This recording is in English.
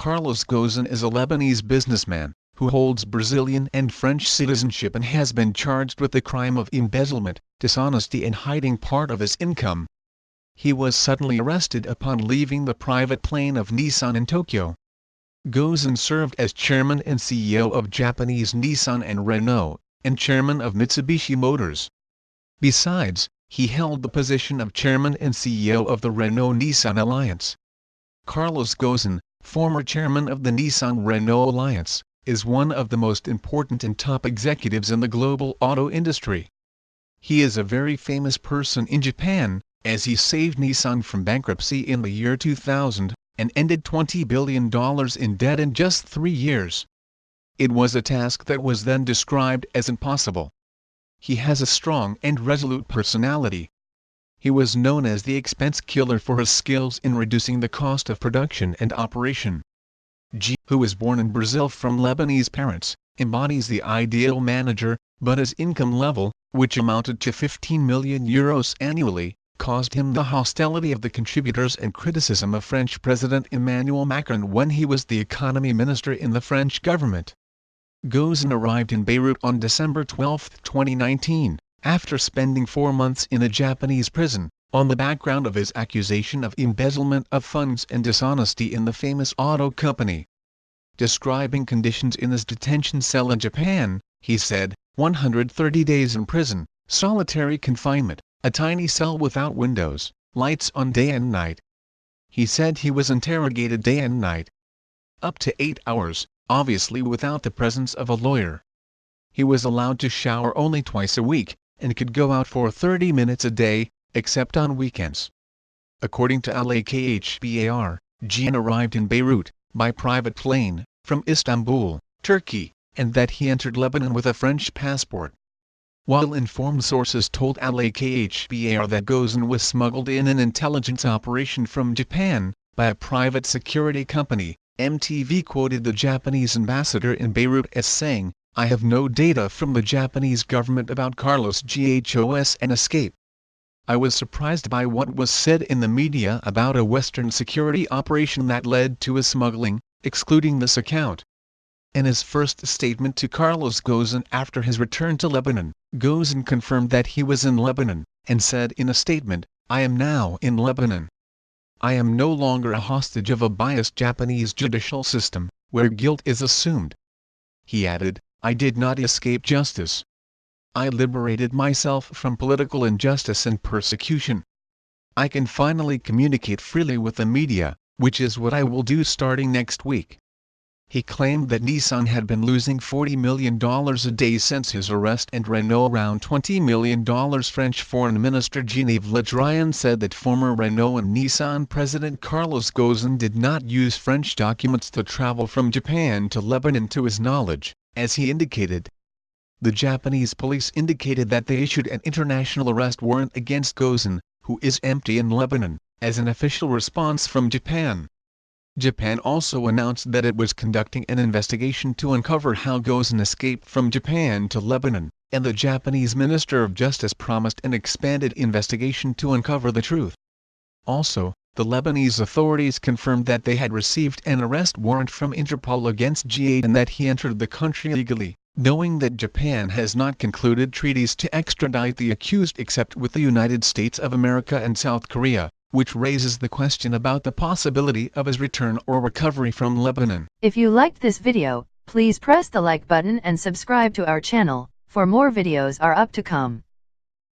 Carlos Ghosn is a Lebanese businessman who holds Brazilian and French citizenship and has been charged with the crime of embezzlement, dishonesty and hiding part of his income. He was suddenly arrested upon leaving the private plane of Nissan in Tokyo. Ghosn served as chairman and CEO of Japanese Nissan and Renault, and chairman of Mitsubishi Motors. Besides, he held the position of chairman and CEO of the Renault-Nissan Alliance. Carlos Ghosn, former chairman of the Nissan-Renault Alliance, is one of the most important and top executives in the global auto industry. He is a very famous person in Japan, as he saved Nissan from bankruptcy in the year 2000, and ended $20 billion in debt in just 3 years. It was a task that was then described as impossible. He has a strong and resolute personality. He was known as the expense killer for his skills in reducing the cost of production and operation. Who was born in Brazil from Lebanese parents, embodies the ideal manager, but his income level, which amounted to €15 million annually, caused him the hostility of the contributors and criticism of French President Emmanuel Macron when he was the economy minister in the French government. Ghosn arrived in Beirut on December 12, 2019, after spending 4 months in a Japanese prison, on the background of his accusation of embezzlement of funds and dishonesty in the famous auto company. Describing conditions in his detention cell in Japan, he said, 130 days in prison, solitary confinement, a tiny cell without windows, lights on day and night. He said he was interrogated day and night. Up to 8 hours, obviously without the presence of a lawyer. He was allowed to shower only twice a week, and could go out for 30 minutes a day, except on weekends. According to LAKHBAR, Ghosn arrived in Beirut, by private plane, from Istanbul, Turkey, and that he entered Lebanon with a French passport. While informed sources told LAKHBAR that Ghosn was smuggled in an intelligence operation from Japan, by a private security company, MTV quoted the Japanese ambassador in Beirut as saying, "I have no data from the Japanese government about Carlos Ghosn and escape. I was surprised by what was said in the media about a Western security operation that led to his smuggling, excluding this account." In his first statement to Carlos Ghosn after his return to Lebanon, Ghosn confirmed that he was in Lebanon, and said in a statement, "I am now in Lebanon. I am no longer a hostage of a biased Japanese judicial system, where guilt is assumed." He added, "I did not escape justice. I liberated myself from political injustice and persecution. I can finally communicate freely with the media, which is what I will do starting next week." He claimed that Nissan had been losing $40 million a day since his arrest and Renault around $20 million. French Foreign Minister Jean-Yves Le Drian said that former Renault and Nissan President Carlos Ghosn did not use French documents to travel from Japan to Lebanon to his knowledge, as he indicated. The Japanese police indicated that they issued an international arrest warrant against Ghosn, who is empty in Lebanon, as an official response from Japan. Japan also announced that it was conducting an investigation to uncover how Ghosn escaped from Japan to Lebanon, and the Japanese Minister of Justice promised an expanded investigation to uncover the truth. Also, the Lebanese authorities confirmed that they had received an arrest warrant from Interpol against Ghosn and that he entered the country legally, knowing that Japan has not concluded treaties to extradite the accused except with the United States of America and South Korea, which raises the question about the possibility of his return or recovery from Lebanon. If you liked this video, please press the like button and subscribe to our channel, for more videos are up to come.